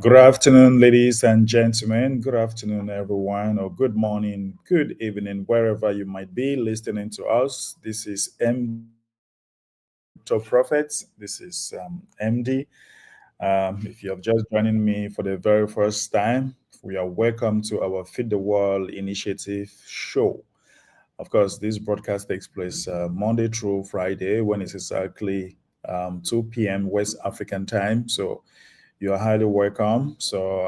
Good afternoon, ladies and gentlemen. Good afternoon, everyone, or good morning, good evening, wherever you might be listening to us. This is Top Prophets. This is MD. If you have just joining me for the very first time, we are welcome to our Feed the World Initiative show. Of course, this broadcast takes place Monday through Friday when it's exactly 2 p.m. West African time. So you are highly welcome. So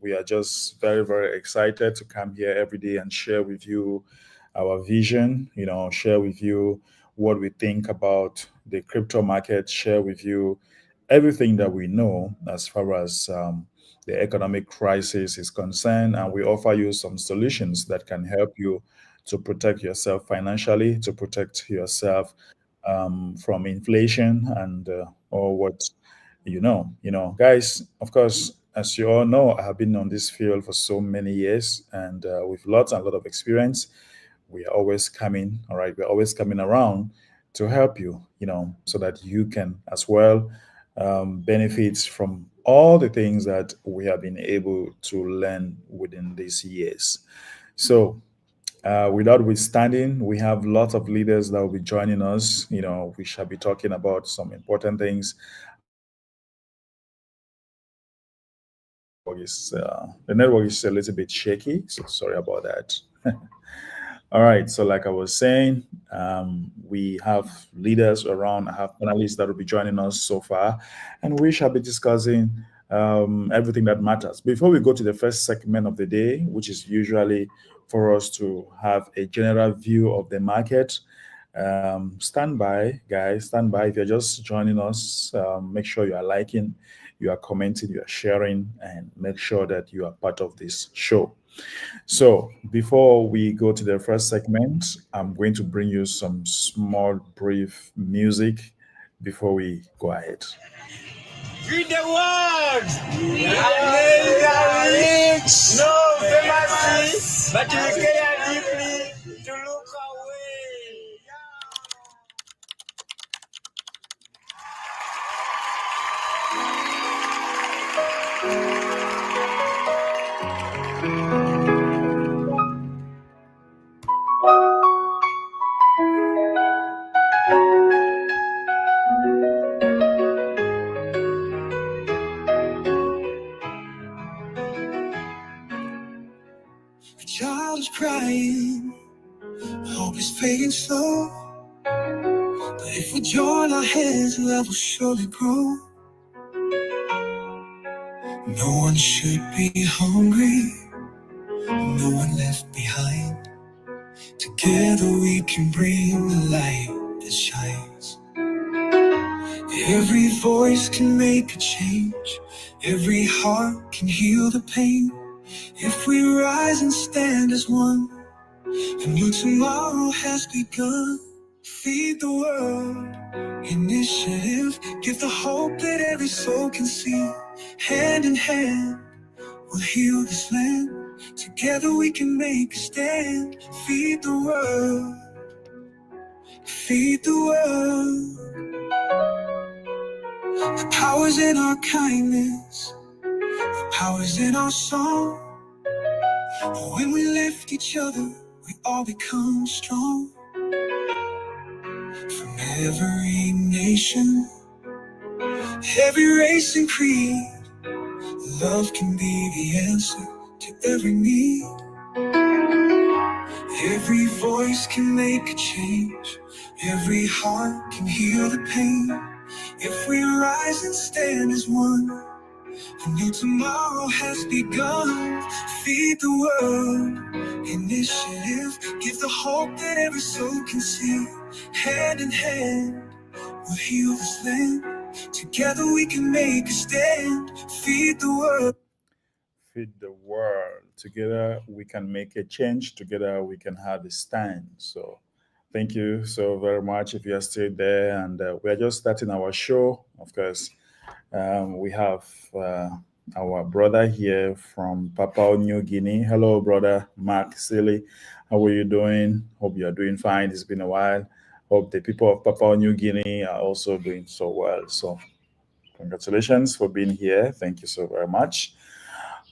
we are just very, very excited to come here every day and share with you our vision, share with you what we think about the crypto market, share with you everything that we know as far as the economic crisis is concerned. And we offer you some solutions that can help you to protect yourself financially, to protect yourself from inflation and or what guys. Of course, as you all know, I have been on this field for so many years, and with lots and lot of experience. We are always coming, all right. We're always coming around to help you, so that you can as well benefit from all the things that we have been able to learn within these years. So without withstanding, we have lots of leaders that will be joining us. We shall be talking about some important things. The network is a little bit shaky, so sorry about that. All right, so like I was saying, we have leaders around. I have panelists that will be joining us so far, and we shall be discussing everything that matters. Before we go to the first segment of the day, which is usually for us to have a general view of the market, stand by, guys, stand by. If you're just joining us, make sure you are liking, you are commenting, you are sharing, and make sure that you are part of this show. So, before we go to the first segment, I'm going to bring you some small, brief music before we go ahead. Read the words. We are rich, no famous, but we care deeply to look away. A child is crying, hope is fading slow. But if we join our hands, love will surely grow. No one should be hungry, no one left behind. Together we can bring the light that shines. Every voice can make a change, every heart can heal the pain. If we rise and stand as one, a new tomorrow has begun. Feed the world, initiative, give the hope that every soul can see. Hand in hand, we'll heal this land. Together we can make a stand. Feed the world, feed the world. The power's in our kindness, the power's in our song. When we lift each other, we all become strong. From every nation, every race and creed, love can be the answer to every need. Every voice can make a change, every heart can heal the pain. If we rise and stand as one, a new tomorrow has begun. Feed the world, initiative, give the hope that every soul can see. Hand in hand, we'll heal this land. Together we can make a stand. Feed the world. Feed the world. Together we can make a change. Together we can have a stand. So, thank you so very much if you are still there. And we are just starting our show. Of course, we have our brother here from Papua New Guinea. Hello, brother Mark Silly. How are you doing? Hope you are doing fine. It's been a while. Hope the people of Papua New Guinea are also doing so well. So, Congratulations for being here. Thank you so very much.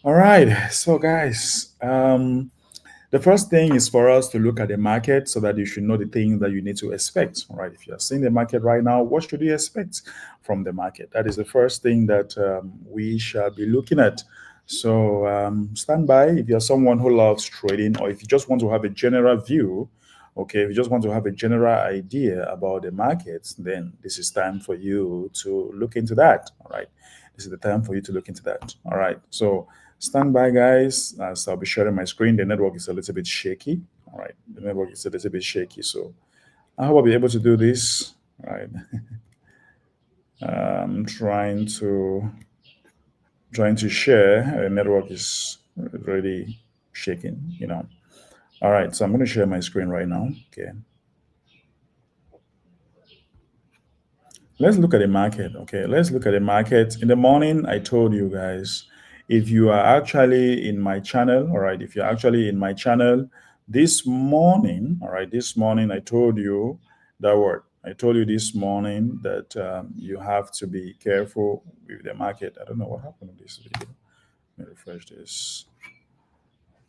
All right. So, guys, the first thing is for us to look at the market so that you should know the things that you need to expect. All right. If you are seeing the market right now, what should you expect from the market? That is the first thing that we shall be looking at. So, stand by if you're someone who loves trading, or if you just want to have a general view. Okay, if you just want to have a general idea about the markets, then this is time for you to look into that. All right. This is the time for you to look into that. All right. So, stand by, guys, as I'll be sharing my screen. The network is a little bit shaky. All right. The network is a little bit shaky. So I hope I'll be able to do this. All right. I'm trying to share. The network is really shaking. All right. So I'm going to share my screen right now. Okay. Let's look at the market. Okay, let's look at the market. In the morning, I told you guys, if you are actually in my channel, all right, if you're actually in my channel this morning, all right, this morning, I told you that word. I told you this morning that you have to be careful with the market. I don't know what happened to this video. Let me refresh this.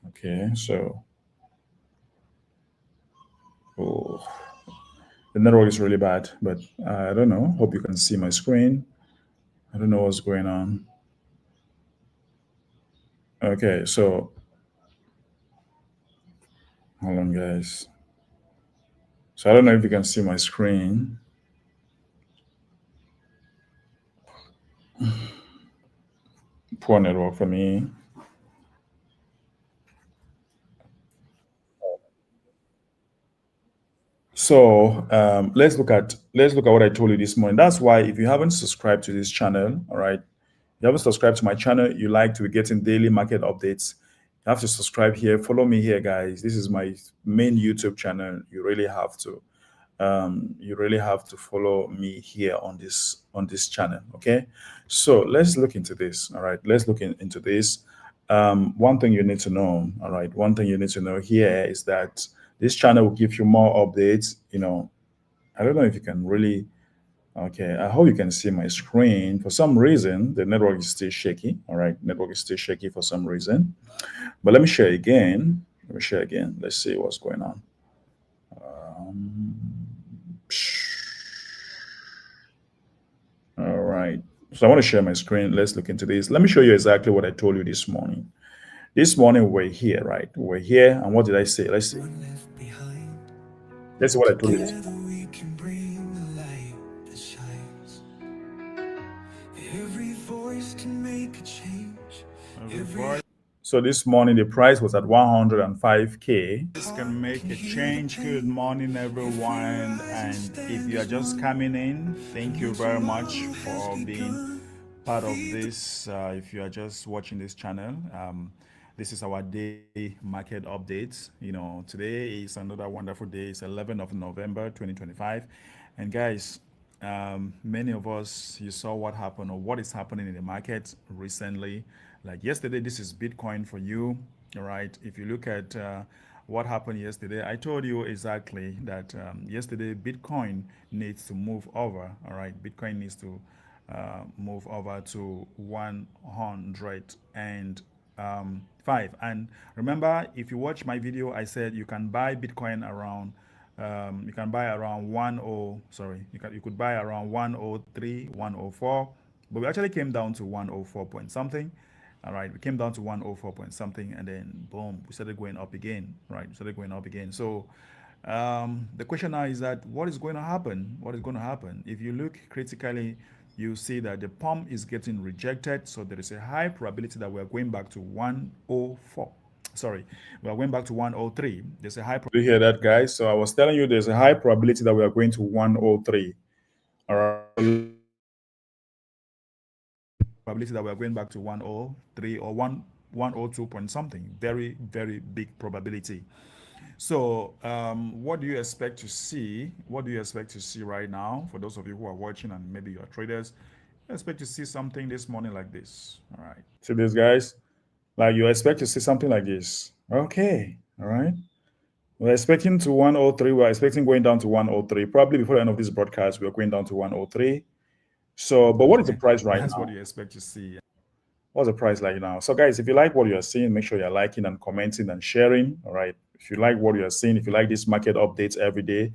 Okay, so, oh, the network is really bad, but I don't know. Hope you can see my screen. I don't know what's going on. Okay, so hold on, guys. So I don't know if you can see my screen. Poor network for me. So let's look at what I told you this morning. That's why if you haven't subscribed to this channel, all right, you haven't subscribed to my channel, you like to be getting daily market updates, you have to subscribe here. Follow me here, guys. This is my main YouTube channel. You really have to follow me here on this channel. Okay, so let's look into this. All right, let's look into this. One thing you need to know, all right, one thing you need to know here is that this channel will give you more updates. I don't know if you can really. Okay, I hope you can see my screen. For some reason, the network is still shaky. All right, network is still shaky for some reason. But let me share again. Let me share again. Let's see what's going on. All right. So I want to share my screen. Let's look into this. Let me show you exactly what I told you this morning. This morning we're here, right? We're here, and what did I say? Let's see. Let's see what I told you this morning. Together we can bring the light that shines. Every voice can make a change. So this morning the price was at 105K. This can make a change. Good morning, everyone. And if you are just coming in, thank you very much for being part of this. If you are just watching this channel, this is our daily market updates. Today is another wonderful day. It's 11th of November 2025. And guys, many of us, you saw what happened or what is happening in the market recently. Like yesterday, this is Bitcoin for you. All right. If you look at what happened yesterday, I told you exactly that yesterday Bitcoin needs to move over. All right. Bitcoin needs to move over to 105. And remember, if you watch my video, I said you can buy Bitcoin around you can buy around 10 sorry you could buy around 103, 104, but we actually came down to 104 point something. All right, we came down to 104 point something, and then boom, we started going up again. Right, we started going up again. So the question now is that what is going to happen? What is going to happen? If you look critically, you see that the pump is getting rejected, so there is a high probability that we are going back to 104. Sorry, we are going back to 103. There's a high probability. You hear that, guys? So I was telling you there's a high probability that we are going to 103. All right. Probability that we are going back to 103 or 102 point something. Very, very big probability. So what do you expect to see? What do you expect to see right now? For those of you who are watching and maybe you are traders, you expect to see something this morning like this. All right. See this, guys? Like you expect to see something like this. Okay. All right. We're expecting to 103. We're expecting going down to 103. Probably before the end of this broadcast, we're going down to 103. So, but what is the price right That's what now? you expect to see. What's the price like now? So, guys, if you like what you're seeing, make sure you're liking and commenting and sharing. All right. If you like what you're seeing, if you like these market updates every day,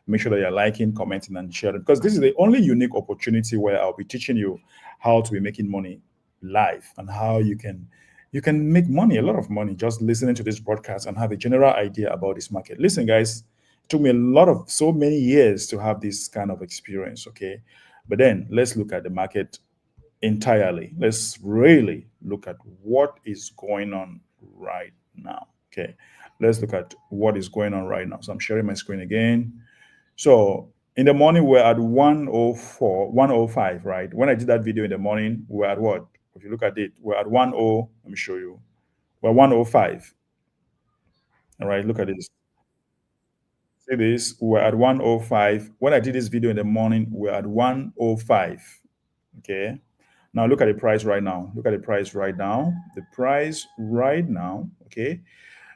make sure that you're liking, commenting, and sharing, because this is the only unique opportunity where I'll be teaching you how to be making money live and how you can make money, a lot of money, just listening to this broadcast and have a general idea about this market. Listen, guys, it took me a lot of so many years to have this kind of experience. Okay. But then let's look at the market entirely. Let's really look at what is going on right now. Okay. Let's look at what is going on right now. So I'm sharing my screen again. So in the morning, we're at 104, 105, right? When I did that video in the morning, we're at what? If you look at it, we're at 10. Let me show you. We're 105. All right, look at this. See this? We're at 105. When I did this video in the morning, we're at 105. Okay. Now look at the price right now. Look at the price right now. The price right now, okay?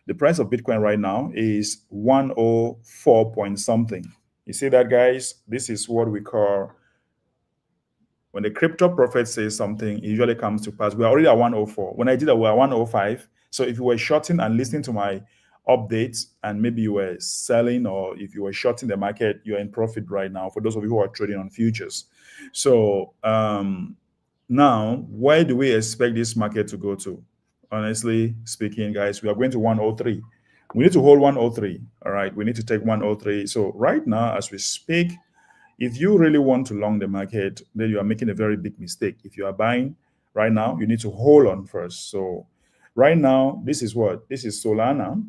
The price of Bitcoin right now is 104 point something. You see that, guys? This is what we call when the crypto prophet says something, it usually comes to pass. We're already at 104. When I did that, we were at 105. So if you were shorting and listening to my updates and maybe you were selling, or if you were shorting the market, you're in profit right now for those of you who are trading on futures. So now, where do we expect this market to go to? Honestly speaking, guys, we are going to 103. We need to hold 103. All right. We need to take 103. So right now, as we speak, if you really want to long the market, then you are making a very big mistake. If you are buying right now, you need to hold on first. So right now, this is what? This is Solana.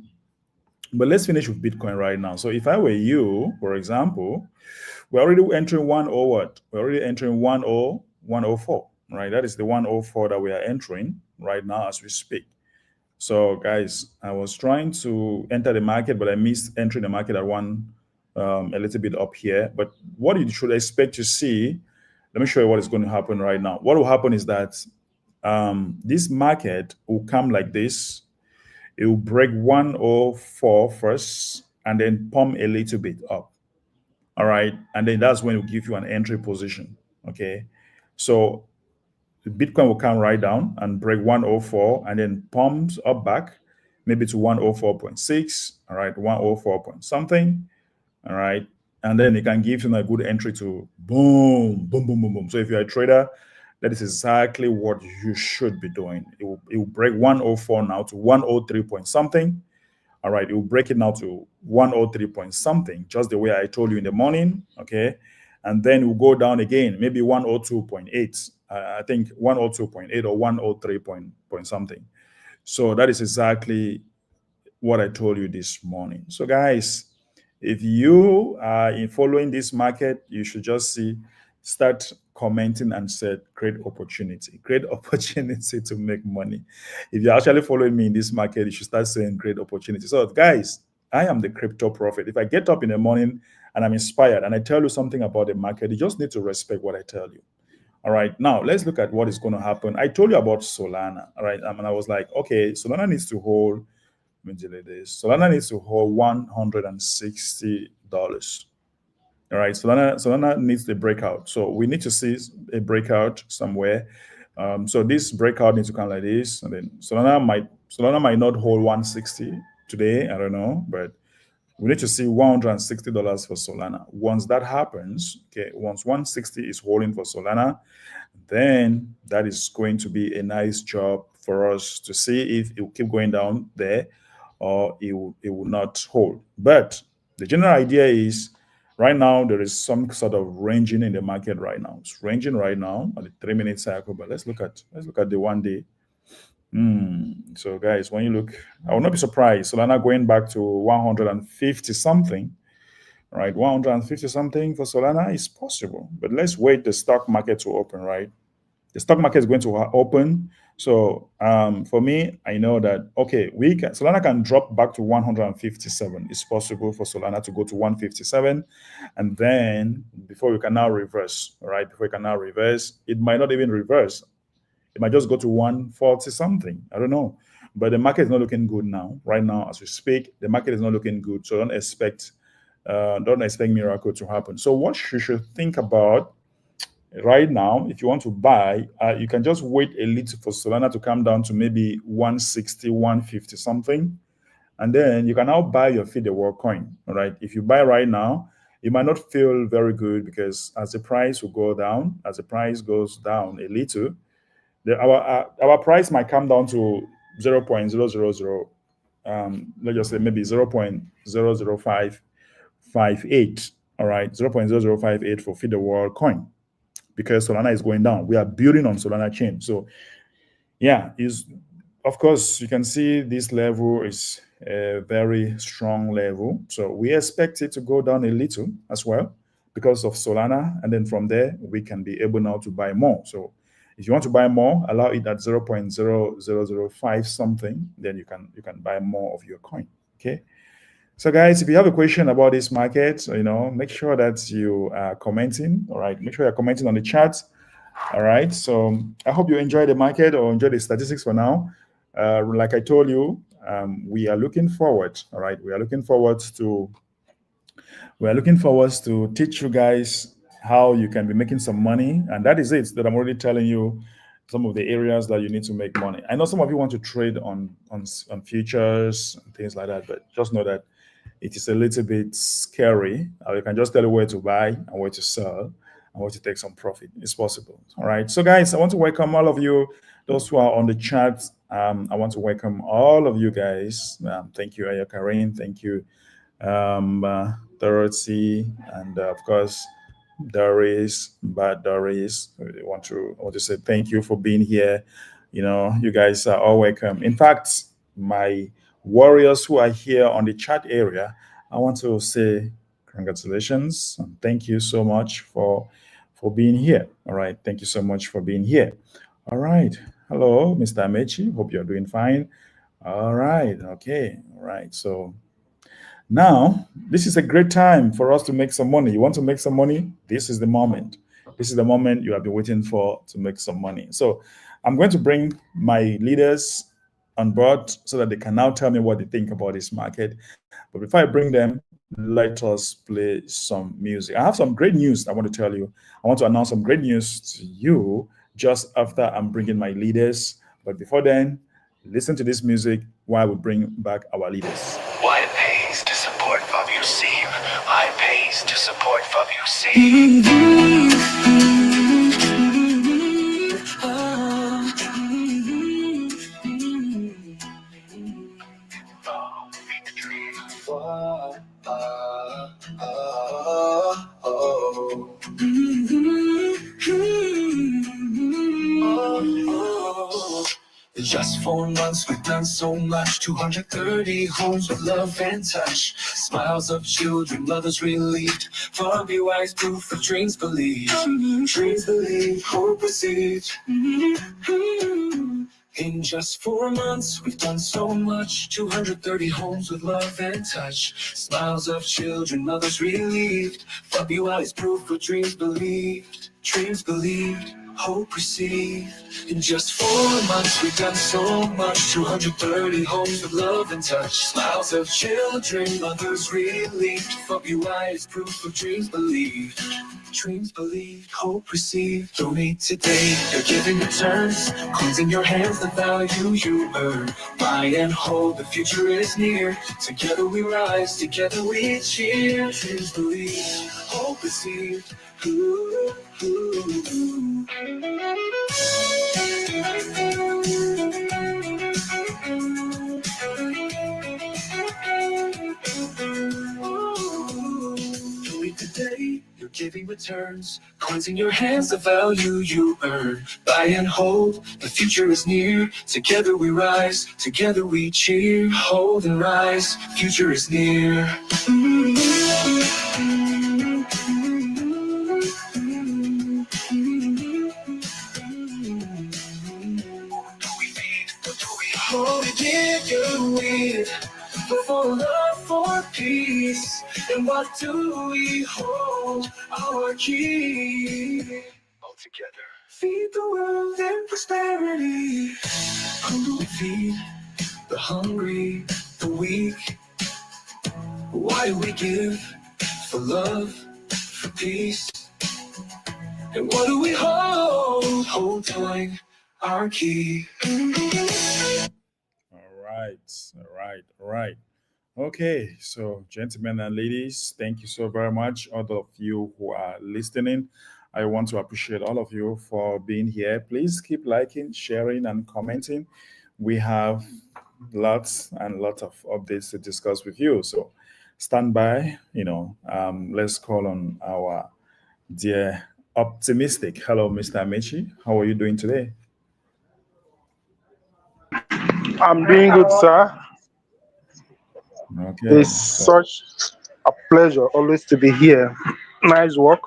But let's finish with Bitcoin right now. So if I were you, for example, we're already entering 10 what? We're already entering 104, right? That is the 104 that we are entering right now as we speak. So guys, I was trying to enter the market, but I missed entering the market at a little bit up here. But what you should expect to see, let me show you what is going to happen right now. What will happen is that this market will come like this. It will break 104 first and then pump a little bit up. All right. And then that's when it will give you an entry position. Okay. So the Bitcoin will come right down and break 104 and then pumps up back, maybe to 104.6. All right. 104 point something. All right. And then it can give you a good entry to boom, boom, boom, boom, boom. So if you're a trader, that is exactly what you should be doing. It will break 104 now to 103 point something. All right, it will break it now to 103 point something, just the way I told you in the morning. Okay. And then it will go down again, maybe 102.8. I think 102.8 or 103 point something. So that is exactly what I told you this morning. So, guys, if you are in following this market, you should just start commenting and said great opportunity to make money. If you're actually following me in this market, you should start saying great opportunity. So, guys, I am the crypto prophet. If I get up in the morning and I'm inspired and I tell you something about the market, you just need to respect what I tell you. All right, now let's look at what is going to happen. I told you about Solana. All right, and I was like, okay, Solana needs to hold. Let me delete this. Solana needs to hold $160. All right, Solana needs a breakout. So we need to see a breakout somewhere. So this breakout needs to come like this, and then Solana might not hold 160 today. I don't know, but we need to see $160 for Solana. Once that happens, okay, once 160 is holding for Solana, then that is going to be a nice job for us to see if it will keep going down there or it will not hold. But the general idea is right now there is some sort of ranging in the market right now. It's ranging right now at the 3-minute cycle, but let's look at the 1 day. So guys, when you look, I will not be surprised. Solana going back to 150 something, right? 150 something for Solana is possible, but let's wait the stock market to open, right? The stock market is going to open. So for me, I know that, okay, Solana can drop back to 157. It's possible for Solana to go to 157. And then before we can now reverse, right? Before we can now reverse, it might not even reverse. It might just go to 140 something. I don't know. But the market is not looking good now. Right now, as we speak, the market is not looking good. So don't expect miracle to happen. So what you should think about right now, if you want to buy, you can just wait a little for Solana to come down to maybe 160, 150 something. And then you can now buy your Feed the World coin. All right. If you buy right now, it might not feel very good because as the price will go down, as the price goes down a little, our price might come down to 0.000, let's just say maybe 0.00558. All right, 0.0058 for Feed the World coin because Solana is going down. We are building on Solana chain. So yeah, is of course you can see this level is a very strong level. So we expect it to go down a little as well because of Solana, and then from there we can be able now to buy more. So if you want to buy more, allow it at 0.0005 something, then you can buy more of your coin. Okay. So guys, if you have a question about this market, make sure that you are commenting. All right, make sure you're commenting on the chat. All right. So I hope you enjoy the market or enjoy the statistics for now. Like I told you, we are looking forward. All right, we are looking forward to teach you guys how you can be making some money, and that is it. That I'm already telling you some of the areas that you need to make money. I know some of you want to trade on futures and things like that, but just know that it is a little bit scary. I can just tell you where to buy and where to sell and where to take some profit. It's possible. All right. So guys, I want to welcome all of you, those who are on the chat. I want to welcome all of you guys. Thank you, Aya Karin. Thank you, Dorothy, and of course, Doris. But Doris, I want to say thank you for being here. You guys are all welcome. In fact, my warriors who are here on the chat area, I want to say congratulations and thank you so much for being here. All right, thank you so much for being here. All right, hello, Mr. Amechi. Hope you're doing fine. All right, okay, all right. So now this is a great time for us to make some money. You want to make some money? This is the moment. This is the moment you have been waiting for to make some money. So I'm going to bring my leaders on board so that they can now tell me what they think about this market. But before I bring them, let us play some music. I have some great news I want to tell you. I want to announce some great news to you just after I'm bringing my leaders. But before then, listen to this music while we bring back our leaders. Why it pays to support FABUC. Why it pays to support FABUC. In just 4 months, we've done so much. 230 homes with love and touch. Smiles of children, mothers relieved. Far be wise proof of dreams believed. Dreams believed, hope received. In just 4 months, we've done so much. 230 homes with love and touch. Smiles of children, mothers relieved. Far be wise proof of dreams believed. Dreams believed, hope received. In just 4 months, we've done so much. 230 homes with love and touch. Smiles of children, mothers relieved. FWI is proof of dreams believed. Dreams believed, hope received. Donate today, your giving returns. Coins in your hands, the value you earn. Buy and hold, the future is near. Together we rise, together we cheer. Dreams believed, hope received. Ooh, ooh, ooh. Today, your giving returns. Coins in your hands, the value you earn. Buy and hold, the future is near. Together we rise, together we cheer. Hold and rise, future is near. What we give you with for love, for peace, and what do we hold? Our key. All together. Feed the world in prosperity. Who do we feed? The hungry, the weak. Why do we give? For love, for peace. And what do we hold? Holding our key. All right. Okay, so gentlemen and ladies, thank you so very much. All of you who are listening, I want to appreciate all of you for being here. Please keep liking, sharing, and commenting. We have lots and lots of updates to discuss with you. So stand by, let's call on our dear optimistic. Hello, Mr. Amechi. How are you doing today? I'm doing good, sir. Okay, It's so such a pleasure always to be here. Nice work.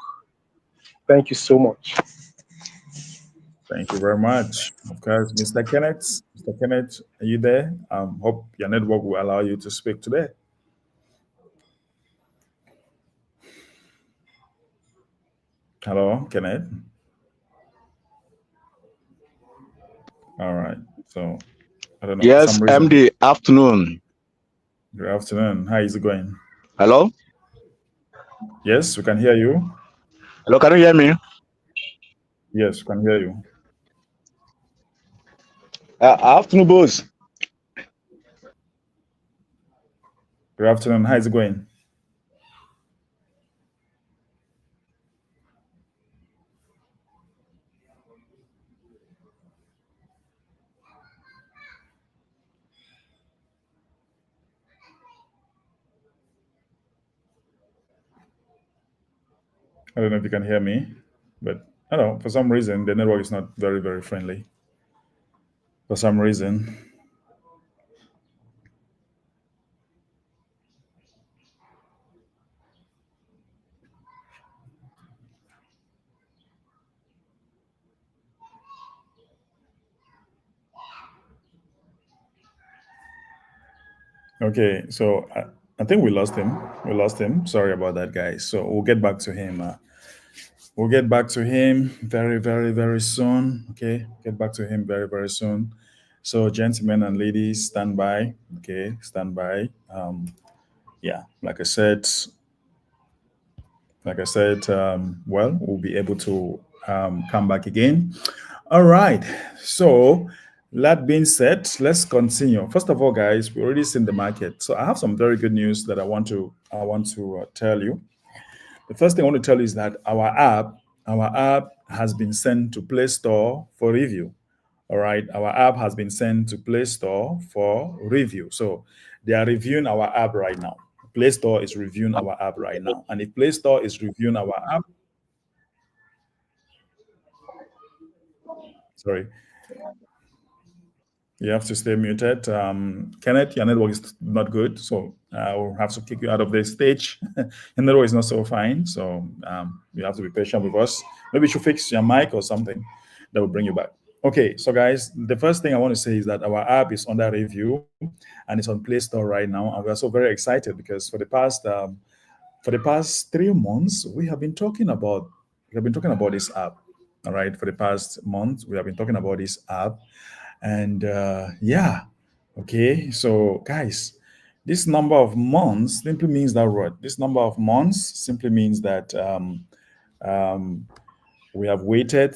Thank you so much. thank you very much. Of course, Mr. Kenneth. Mr. Kenneth, are you there? Hope your network will allow you to speak today. Hello, Kenneth. All right. So I don't know for Yes, some reason. MD, afternoon. Good afternoon. How is it going? Hello? Yes, we can hear you. Hello, can you hear me? Yes, we can hear you. Afternoon, boss. Good afternoon. How is it going? I don't know if you can hear me, but I don't know. For some reason, the network is not very, very friendly. For some reason. Okay, so I think we lost him. We lost him. Sorry about that, guys. So we'll get back to him. We'll get back to him very, very, very soon. Okay, get back to him very, very soon. So, gentlemen and ladies, stand by. Okay, stand by. Yeah, well, we'll be able to come back again. All right. So, that being said, let's continue. First of all, guys, we already seen the market. So, I have some very good news that I want to tell you. The first thing I want to tell you is that our app has been sent to Play Store for review. All right, our app has been sent to Play Store for review. So they are reviewing our app right now. Play Store is reviewing our app right now. And if Play Store is reviewing our app, sorry, you have to stay muted. Kenneth, your network is not good, so I will have to kick you out of the stage. Your network is not so fine, so you have to be patient with us. Maybe you should fix your mic or something that will bring you back. Okay, so guys, the first thing I want to say is that our app is under review and it's on Play Store right now, and we are so very excited because for the past 3 months we have been talking about this app. All right, for the past month we have been talking about this app, and yeah, okay. So, guys, this number of months simply means that what? This number of months simply means that um, we have waited,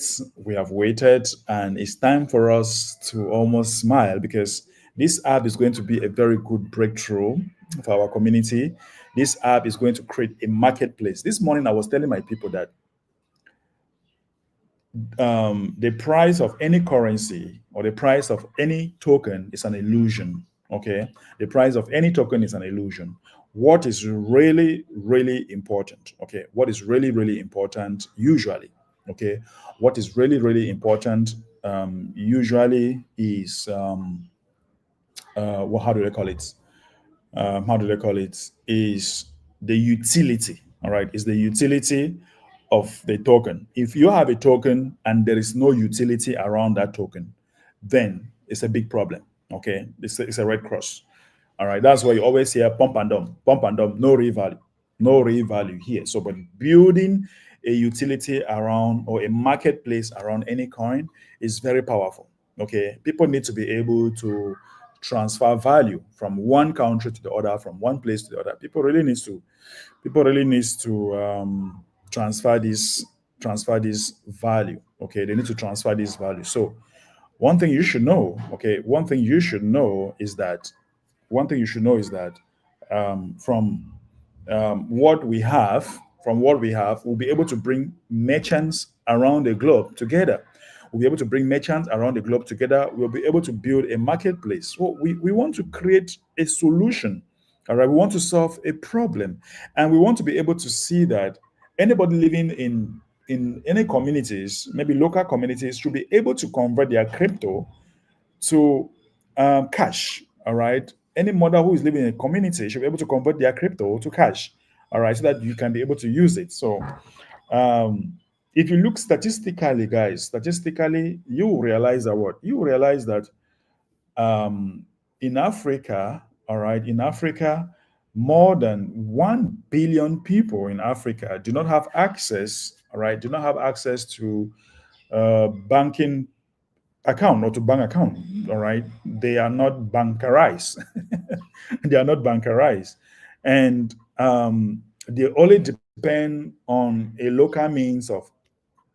and it's time for us to almost smile because this app is going to be a very good breakthrough for our community. This app is going to create a marketplace. This morning, I was telling my people that the price of any currency or the price of any token is an illusion. Okay, the price of any token is an illusion. What is really, really important? Okay, what is really, really important usually? Okay, what is really, really important usually is how do they call it? Is the utility. All right, is the utility of the token. If you have a token and there is no utility around that token, then it's a big problem. Okay, it's a red cross. All right, that's why you always hear pump and dump, no real value, no real value here. So, but building a utility around or a marketplace around any coin is very powerful. Okay, people need to be able to transfer value from one country to the other, from one place to the other. People really needs to transfer this transfer this value. Okay, they need to transfer this value. So one thing you should know, okay, one thing you should know is that from from what we have, we'll be able to bring merchants around the globe together. We'll be able to bring merchants around the globe together. We'll be able to build a marketplace. So we want to create a solution. All right. We want to solve a problem. And we want to be able to see that anybody living in any communities, maybe local communities, should be able to convert their crypto to cash. All right. Any mother who is living in a community should be able to convert their crypto to cash. All right. So that you can be able to use it. So if you look statistically, guys, you will realize that what? You will realize that in Africa, all right, in Africa, more than 1 billion people in Africa do not have access, all right, do not have access to banking account or to bank account, all right. They are not bankerized. They are not bankerized. And they only depend on a local means of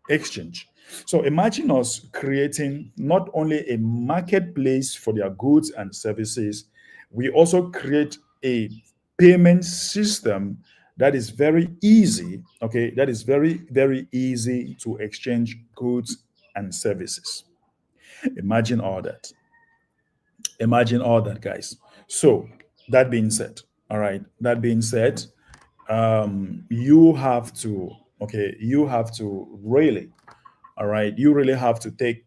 exchange. So imagine us creating not only a marketplace for their goods and services, we also create a payment system that is very easy, okay, that is very, very easy to exchange goods and services. Imagine all that. Imagine all that, guys. So that being said, all right, that being said, you have to, okay, you have to really, all right, you really have to take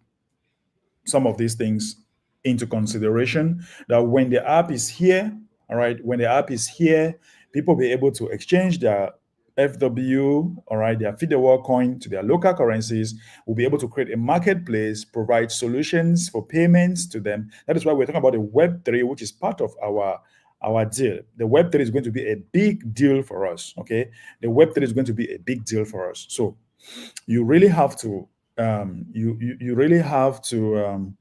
some of these things into consideration, that when the app is here, all right, when the app is here, people will be able to exchange their FW, all right, their Feed the World coin to their local currencies. We'll be able to create a marketplace, provide solutions for payments to them. That is why we're talking about the Web3, which is part of our deal. The Web3 is going to be a big deal for us, okay? The Web3 is going to be a big deal for us. So you really have to you really have to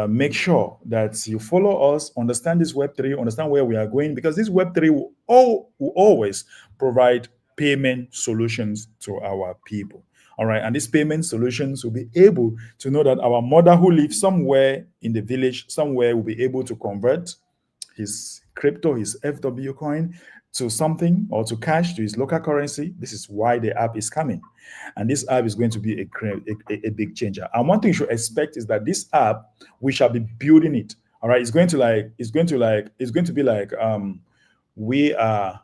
make sure that you follow us, understand this Web3, understand where we are going, because this Web3 will always provide payment solutions to our people. All right. And these payment solutions will be able to know that our mother who lives somewhere in the village, somewhere, will be able to convert his crypto, his FW coin, to something, or to cash, to his local currency. This is why the app is coming. And this app is going to be a big changer. And one thing you should expect is that this app, we shall be building it. All right. It's going to be like we are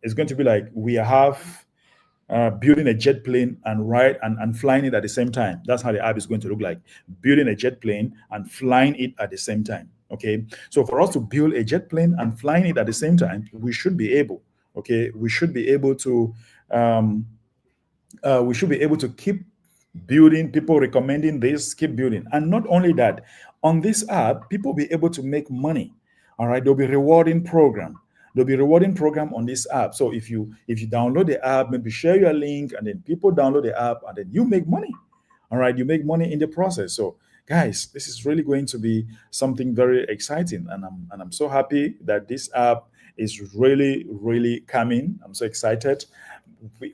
it's going to be like we have building a jet plane and flying it at the same time. That's how the app is going to look like. Building a jet plane and flying it at the same time. Okay. So for us to build a jet plane and flying it at the same time, we should be able, okay, we should be able to keep building. People recommending this, keep building. And not only that, on this app, people will be able to make money. All right. There'll be rewarding program. There'll be a rewarding program on this app. So if you download the app, maybe share your link, and then people download the app, and then you make money. All right, you make money in the process. So guys, this is really going to be something very exciting, and I'm so happy that this app is really, really coming. I'm so excited.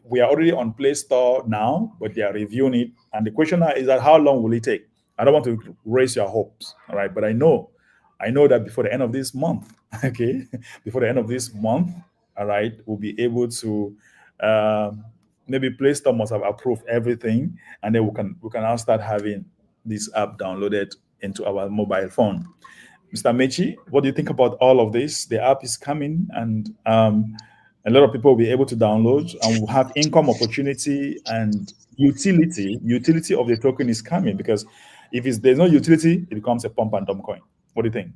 We are already on Play Store now, but they are reviewing it. And the question now is that how long will it take? I don't want to raise your hopes, all right? But I know that before the end of this month, okay, before the end of this month, all right, we'll be able to maybe Play Store must have approved everything, and then we can now start having this app downloaded into our mobile phone. Mr. Mechi, what do you think about all of this? The app is coming, and a lot of people will be able to download, and will have income opportunity, and utility of the token is coming, because if there's no utility, it becomes a pump and dump coin. What do you think?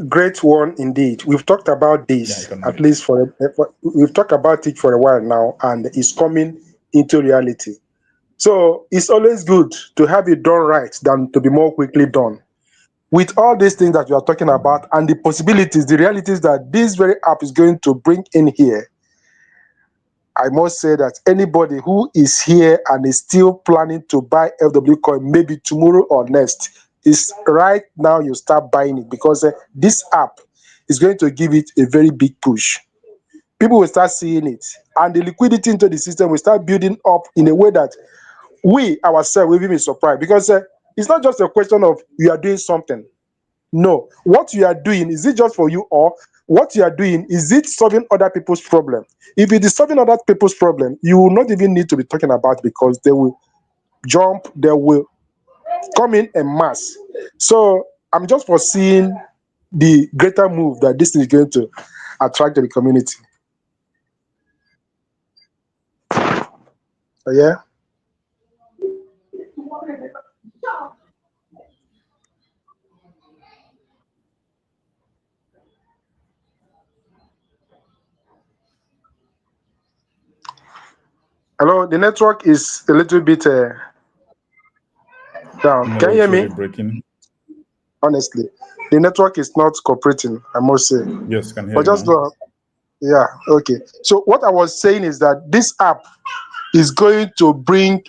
Great one indeed. We've talked about this at least we've talked about it for a while now, and it's coming into reality. So it's always good to have it done right than to be more quickly done. With all these things that you are talking about and the possibilities, the realities that this very app is going to bring in here, I must say that anybody who is here and is still planning to buy FW coin, maybe tomorrow or next, is right now you start buying it, because this app is going to give it a very big push. people will start seeing it, and the liquidity into the system will start building up in a way that we ourselves will be surprised, because it's not just a question of you are doing something. No, what you are doing, is it just for you, or what you are doing, is it solving other people's problem? If it is solving other people's problem, you will not even need to be talking about, because they will jump, they will come in en masse. So I'm just foreseeing the greater move that this is going to attract to the community. Yeah. Hello, the network is a little bit down. No, Can you hear it's me? really breaking. Honestly, the network is not cooperating, I must say. Yes, can hear But you just now. go. Yeah, okay. So what I was saying is that this app is going to bring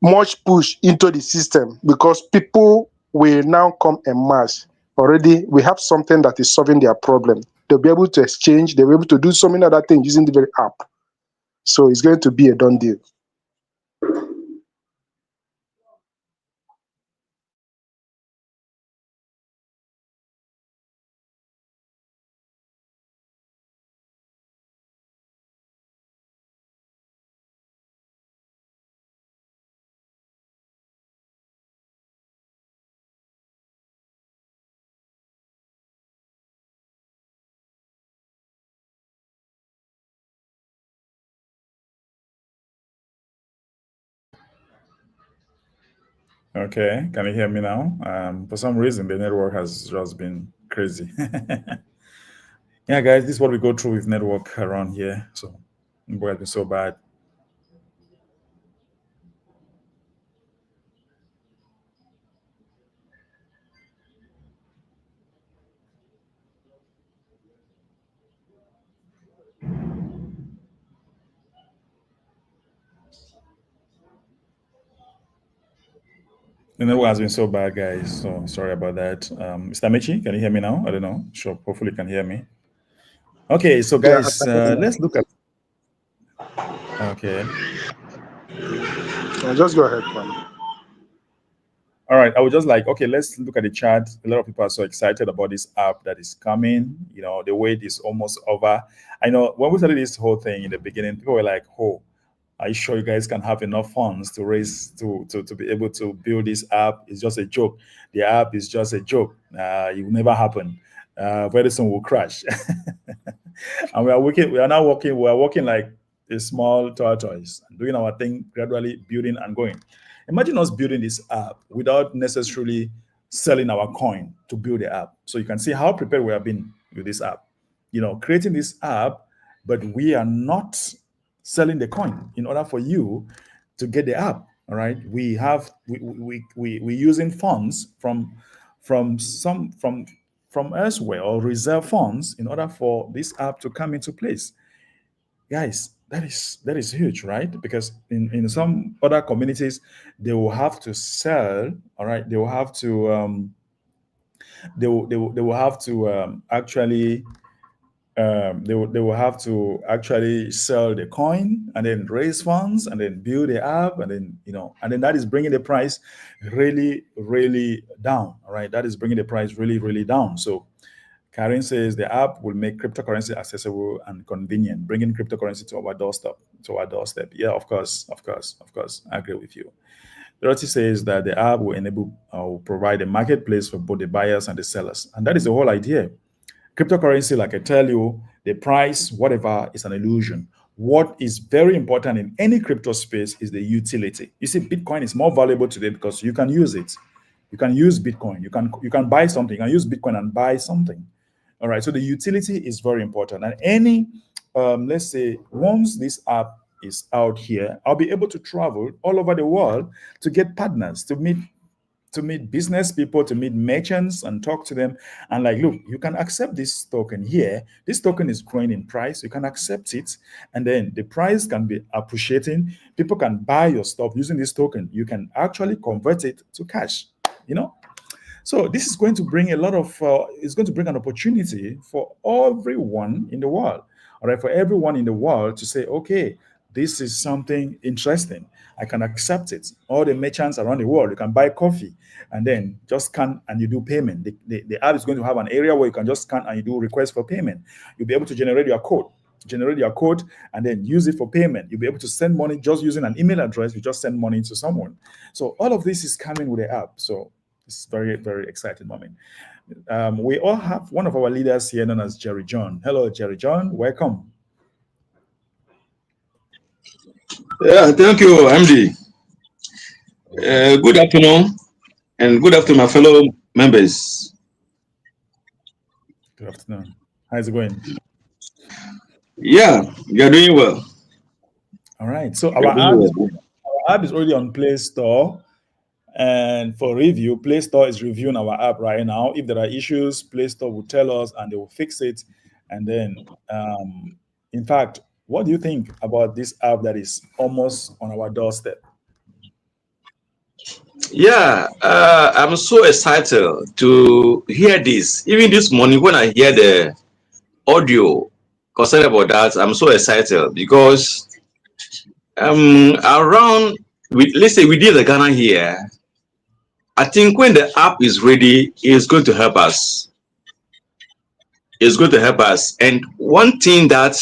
much push into the system, because people will now come en masse. Already, we have something that is solving their problem. They'll be able to exchange, they'll be able to do so many other things using the very app. So it's going to be a done deal. Okay, can you hear me now? For some reason, the network has just been crazy. Yeah, guys, this is what we go through with network around here. So, it has been so bad. The network has been so bad, guys. So sorry about that. Mr. Michi, can you hear me now? I don't know. Sure, hopefully you can hear me. Okay, so Yeah, guys, let's look at. Okay. just go ahead, man. All right. I was just like, okay, let's look at the chart. A lot of people are so excited about this app that is coming. You know, the wait is almost over. I know when we started this whole thing in the beginning, people were like, oh, are you sure you guys can have enough funds to raise to be able to build this app? It's just a joke. The app is just a joke. It will never happen. Very soon will crash. And we are working. We are now working. We are working like a small tortoise, doing our thing gradually, building and going. Imagine us building this app without necessarily selling our coin to build the app. So you can see how prepared we have been with this app. You know, creating this app, but we are not selling the coin in order for you to get the app. All right, we using funds from some from elsewhere, or reserve funds, in order for this app to come into place. Guys, that is huge, right? Because in some other communities, they will have to sell. All right, they will have to they will have to actually they will have to actually sell the coin and then raise funds and then build the app, and then and then that is bringing the price really down. All right, that is bringing the price really down. So Karen says the app will make cryptocurrency accessible and convenient, bringing cryptocurrency to our doorstep. Yeah, of course, I agree with you. Dorothy says that the app will enable or provide a marketplace for both the buyers and the sellers, and that is the whole idea. Cryptocurrency, like I tell you, the price, whatever, is an illusion. What is very important in any crypto space is the utility. You see, Bitcoin is more valuable today because you can use it. You can use Bitcoin. You can buy something. You can use Bitcoin and buy something. All right. So the utility is very important. And any, let's say, once this app is out here, I'll be able to travel all over the world to get partners, to meet business people, to meet merchants and talk to them. And like, look, you can accept this token here. This token is growing in price. You can accept it. And then the price can be appreciating. People can buy your stuff using this token. You can actually convert it to cash, you know? So this is going to bring a lot of, it's going to bring an opportunity for everyone in the world, all right, for everyone in the world to say, okay, this is something interesting. I can accept it. All the merchants around the world, you can buy coffee and then just scan and you do payment. The app is going to have an area where you can just scan and you do request for payment. You'll be able to generate your code and then use it for payment. You'll be able to send money just using an email address. You just send money to someone. So all of this is coming with the app. So it's very, very exciting moment. We all have one of our leaders here known as Jerry John. Hello, Jerry John. Welcome. Yeah, thank you, MD. Good afternoon, and good afternoon, my fellow members. Good afternoon. How's it going? Yeah, we are doing well. All right. So our app is already on Play Store. And for review, Play Store is reviewing our app right now. If there are issues, Play Store will tell us and they will fix it. And then, in fact, what do you think about this app that is almost on our doorstep? Yeah, I'm so excited to hear this. Even this morning when I hear the audio concerning about that, I'm so excited because around, let's say we did the Ghana here, I think when the app is ready, it's going to help us. It's going to help us. And one thing that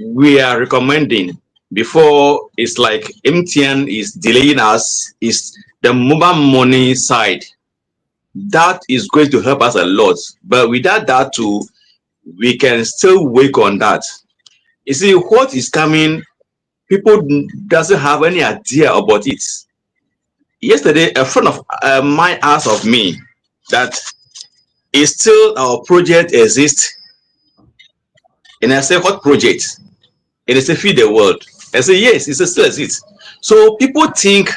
we are recommending before it's like MTN is delaying us is the mobile money side. That is going to help us a lot. But without that too, we can still work on that. You see, what is coming, people doesn't have any idea about it. Yesterday, a friend of mine asked of me that is still our project exists. And I said, what project? And they say, Feed the World. I say, yes, it still exists. So people think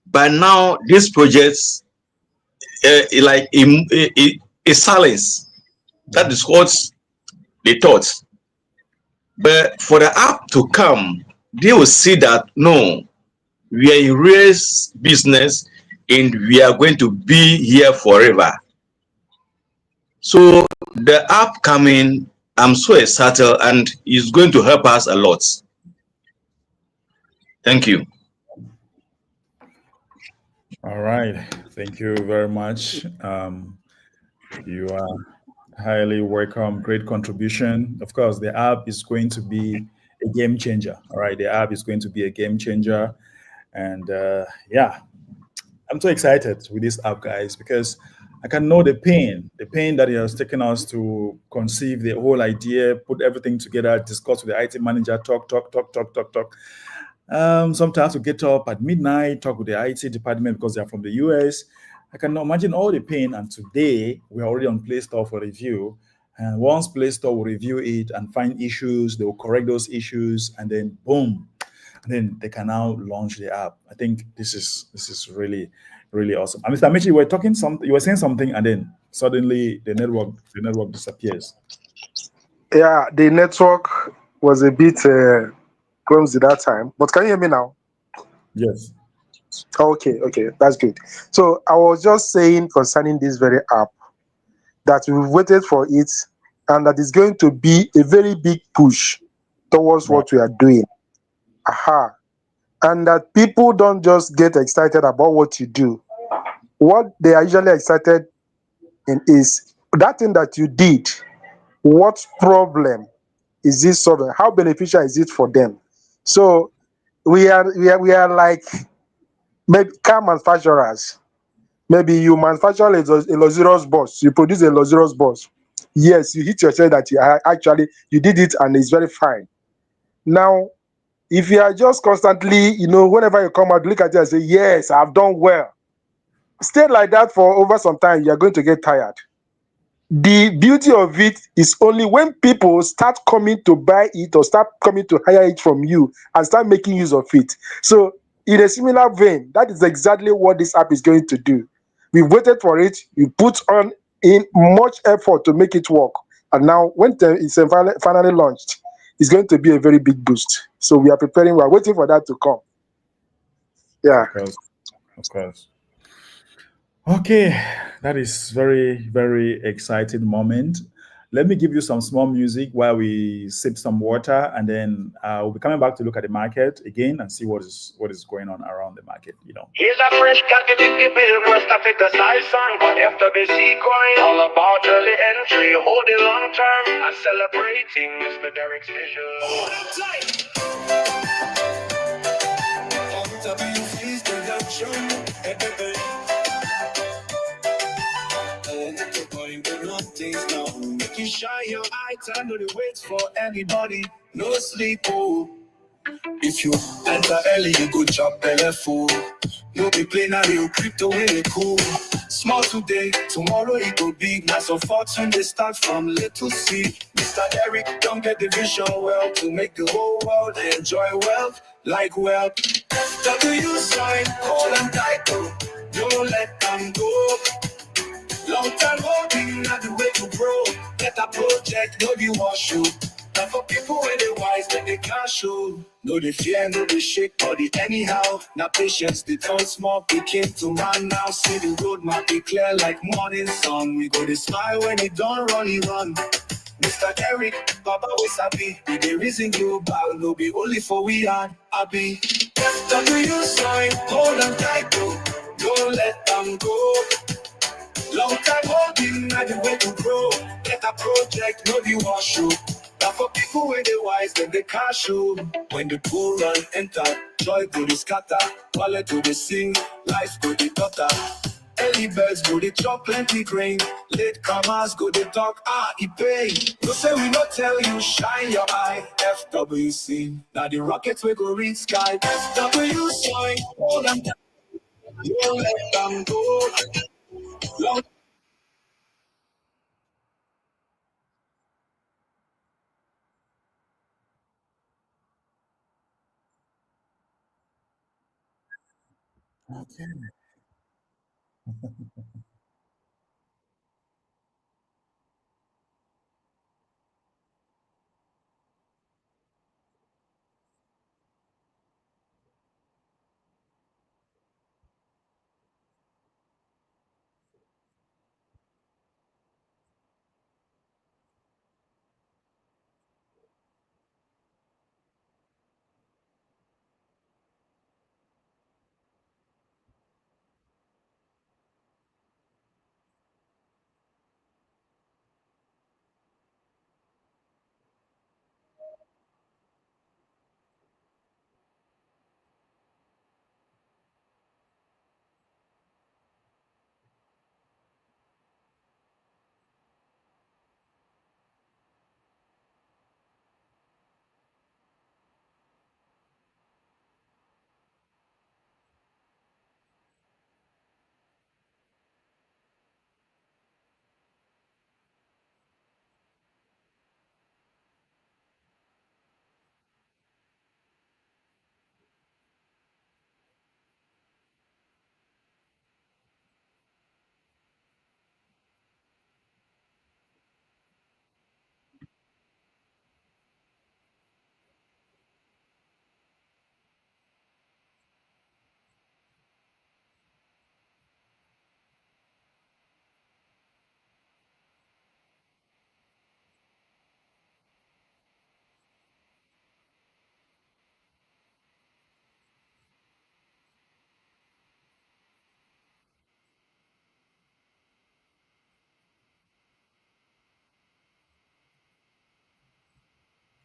by now these projects like a silence. That is what they thought. But for the app to come, they will see that no, we are in real business and we are going to be here forever. So the app coming, I'm so excited and it's going to help us a lot. Thank you. All right. Thank you very much. You are highly welcome. Great contribution. Of course, the app is going to be a game changer. All right. The app is going to be a game changer. And yeah, I'm so excited with this app, guys, because I can know the pain that it has taken us to conceive the whole idea, put everything together, discuss with the IT manager, talk. Sometimes to get up at midnight, talk with the IT department because they're from the US. I can imagine all the pain. And today we're already on Play Store for review. And once Play Store will review it and find issues, they will correct those issues, and then boom, and then they can now launch the app. I think this is really, really awesome. And Mr. Amici, you were saying something, and then suddenly the network disappears. Yeah, the network was a bit clumsy that time. But can you hear me now? Yes. Okay, that's good. So I was just saying concerning this very app that we've waited for it, and that is going to be a very big push towards what we are doing. And that people don't just get excited about what you do. What they are usually excited in is that thing that you did. What problem is this solving? How beneficial is it for them? So we are like maybe car manufacturers. Maybe you manufacture a luxurious bus. You produce a luxurious bus. Yes, you hit yourself that you did it and it's very fine. Now, if you are just constantly, whenever you come out, look at it and say, yes, I've done well. Stay like that for over some time, you're going to get tired. The beauty of it is only when people start coming to buy it or start coming to hire it from you and start making use of it. So in a similar vein, that is exactly what this app is going to do. We waited for it. We put on in much effort to make it work. And now when it's finally launched, it's going to be a very big boost. So we are preparing. We are waiting for that to come. Yeah. Of course. Okay, that is very, very exciting moment. Let me give you some small music while we sip some water, and then we'll be coming back to look at the market again and see what is going on around the market. Here's a fresh category bill, West Africa size song, but FWC coin, all about early entry, hold it long term, and celebrating Mr. Derek's vision. Hold it tight. FWC's production. Things now. Make you shine your eye, time no the wait for anybody. No sleep, oh. If you enter early, you go chop belly full. No be play now, you crypto way cool. Small today, tomorrow it go big. Now so fortune they start from little seed. Mr. Derek don't get the vision well to make the whole world enjoy wealth like wealth. W sign, hold and tight, oh. Don't let them go. Long time holding, not the way to grow. Get a project, no be wash you. Not for people when they wise, then they can't show. No they fear, no they shake body anyhow. Now patience, they turn small, begin to man now. See the road map be clear like morning sun. We go to smile when it don't run, he run. Mr. Derek, Baba we sabi. We the reason global, no be only for we are happy. FW sign, hold on tight, though. Don't let them go. Long time holding, not the way to grow. Get a project, no the wash show. Now for people when they wise, then they can't show. When the poor run enter, joy go the scatter. Wallet go the sing, life go the gutter. Early birds go the chop plenty grain. Late comers go the talk, it pay. No say we not tell you, shine your eye. FWC, now the rockets we go reach sky. FW sign, hold them down. You won't let them go. Long Okay.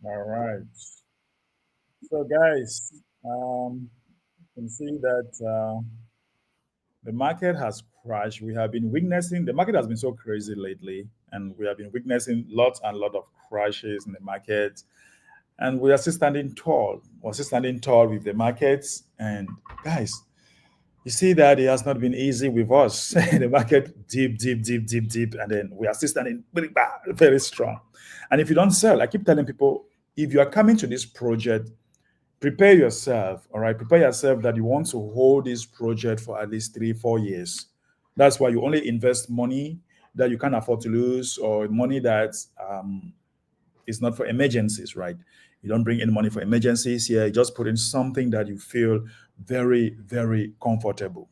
All right. So, guys, you can see that the market has crashed. We have been witnessing the market has been so crazy lately, and we have been witnessing lots and lot of crashes in the market. And we are still standing tall. We're still standing tall with the markets. And guys, you see that it has not been easy with us. The market deep, deep, deep, deep, deep, and then we are still standing very, very strong. And if you don't sell, I keep telling people, if you are coming to this project, prepare yourself. All right, prepare yourself that you want to hold this project for at least 3 4 years. That's why you only invest money that you can't afford to lose, or money that is not for emergencies, right? You don't bring any money for emergencies here. You just put in something that you feel very, very comfortable.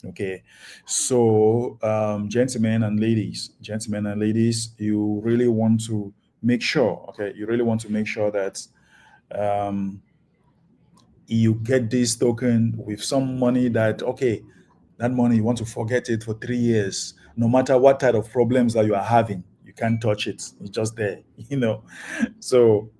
Okay, so gentlemen and ladies, you really want to make sure, okay, you really want to make sure that um, you get this token with some money that, okay, that money you want to forget it for 3 years, no matter what type of problems that you are having, you can't touch it. It's just there, you know. So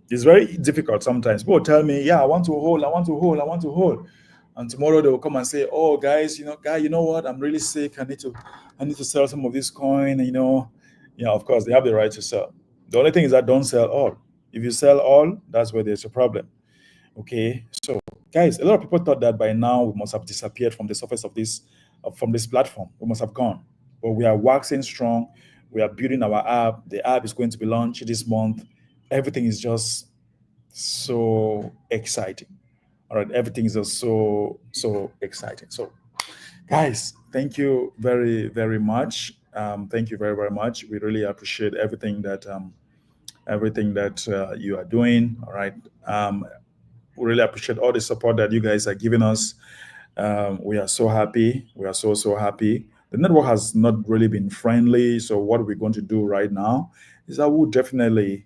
it's very difficult sometimes. People tell me, yeah, I want to hold, I want to hold, I want to hold. And tomorrow they will come and say, oh guys, you know what? I'm really sick. I need to sell some of this coin, you know. Yeah, of course, they have the right to sell. The only thing is that don't sell all. If you sell all, that's where there's a problem. Okay, so guys, a lot of people thought that by now we must have disappeared from the surface from this platform. We must have gone, but we are waxing strong. We are building our app. The app is going to be launched this month. Everything is just so exciting. All right, everything is just so exciting. So, guys, thank you very very much. Thank you very very much. We really appreciate everything that you are doing. All right. We really appreciate all the support that you guys are giving us. We are so happy. We are so happy. The network has not really been friendly. So what we're going to do right now is that we'll definitely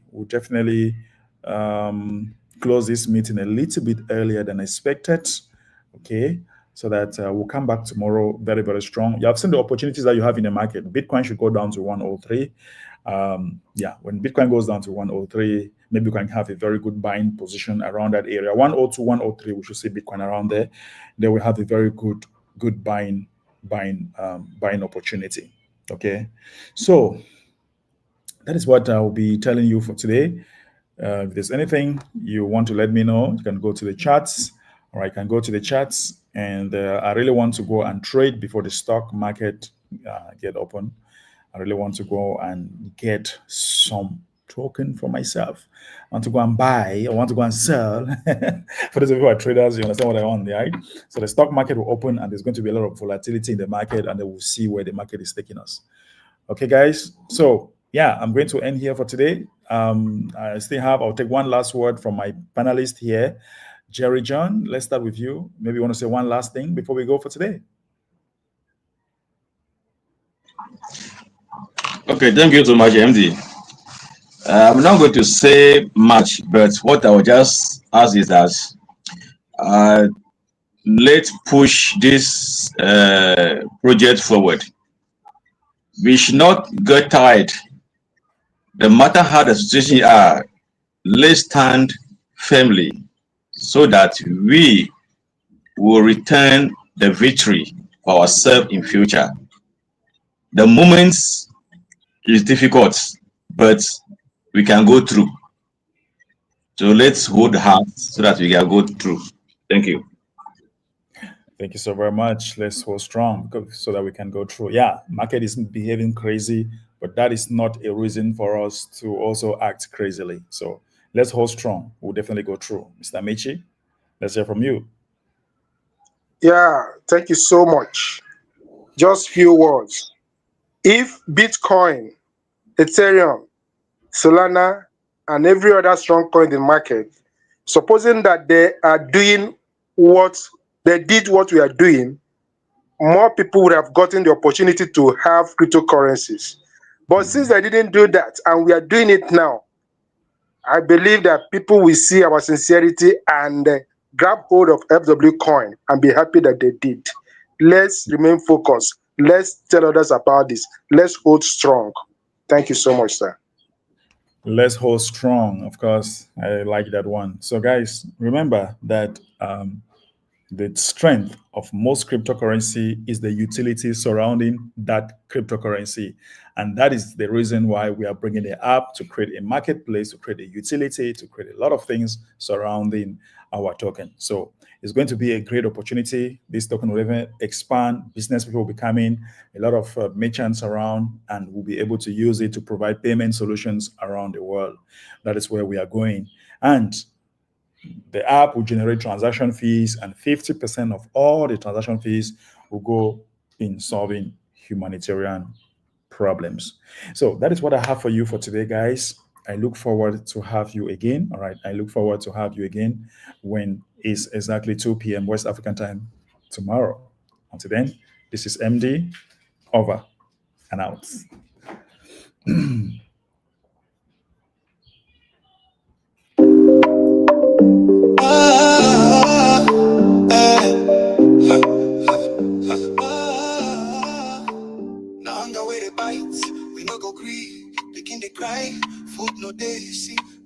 close this meeting a little bit earlier than expected. Okay. So that we'll come back tomorrow very, very strong. You have seen the opportunities that you have in the market. Bitcoin should go down to 103. Yeah, when Bitcoin goes down to 103, maybe we can have a very good buying position around that area. 102, 103, we should see Bitcoin around there. Then we have a very good buying opportunity. Okay, so that is what I will be telling you for today. If there's anything you want to let me know, you can go to the chats, or I can go to the chats. And I really want to go and trade before the stock market get open. I really want to go and get some token for myself. I want to go and buy. I want to go and sell. For those of you who are traders, you understand what I want, right? So the stock market will open, and there's going to be a lot of volatility in the market, and then we'll see where the market is taking us. Okay, guys. So yeah, I'm going to end here for today. I'll take one last word from my panelist here, Jerry John. Let's start with you. Maybe you want to say one last thing before we go for today. Okay, thank you so much, MD. I'm not going to say much, but what I will just ask is that let's push this project forward. We should not get tired. No matter how the situation are, let's stand firmly so that we will return the victory for ourselves in future. The moments is difficult, but we can go through. So let's hold hands so that we can go through. Thank you. Thank you so very much. Let's hold strong so that we can go through. Yeah, market isn't behaving crazy, but that is not a reason for us to also act crazily. So let's hold strong. We'll definitely go through. Mr. Michi, let's hear from you. Yeah, thank you so much. Just few words. If Bitcoin, Ethereum, Solana, and every other strong coin in the market, supposing that they are doing what they did, what we are doing, more people would have gotten the opportunity to have cryptocurrencies. But since they didn't do that, and we are doing it now, I believe that people will see our sincerity and grab hold of FW coin and be happy that they did. Let's remain focused. Let's tell others about this. Let's hold strong. Thank you so much, sir. Let's hold strong. Of course, I like that one. So guys, remember that the strength of most cryptocurrency is the utility surrounding that cryptocurrency. And that is the reason why we are bringing the app to create a marketplace, to create a utility, to create a lot of things surrounding our token. So it's going to be a great opportunity. This token will even expand. Business people will be coming, a lot of merchants around, and we'll be able to use it to provide payment solutions around the world. That is where we are going. And the app will generate transaction fees, and 50% of all the transaction fees will go in solving humanitarian problems. So that is what I have for you for today, guys. I look forward to have you again. All right. I look forward to have you again when it's exactly 2 p.m. West African time tomorrow. Until then, this is MD, over and out.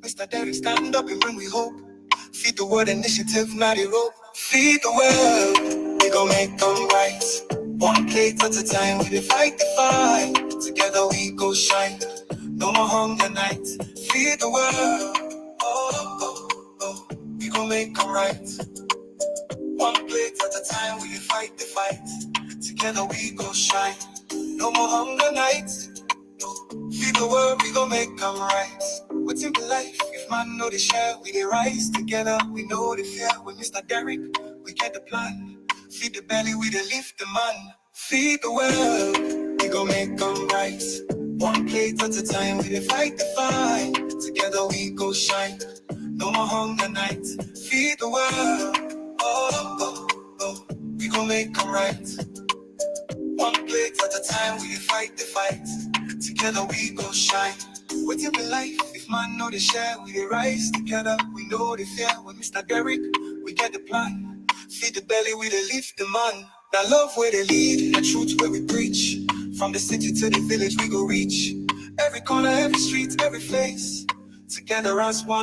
Mr. Derek, stand up and bring we hope. Feed the world initiative, not a rope. Feed the world, we gon' make them right. One plate at a time, we dey fight the fight. Together we go shine. No more hunger nights. Feed the world, we gon' make them right. One plate at a time, we dey fight the fight. Together we go shine. No more hunger nights. Feed the world, we gon' make them right. What's in the life? If man know the share, we dey rise together. We know the fear. With Mr. Derek, we get the plan. Feed the belly, we dey lift the man. Feed the world, we gon' make them right. One plate at a time, we dey fight the fight. Together we go shine. No more hunger nights. Feed the world, we gon' make them right. One plate at a time, we dey fight the fight. Together we go shine. What's in the life? If man know the share, we dey rise together. We know the fear. With Mr. Derek, we get the plan. Feed the belly, we dey lift the man. That love where they lead, the truth where we preach. From the city to the village, we go reach. Every corner, every street, every face. Together as one.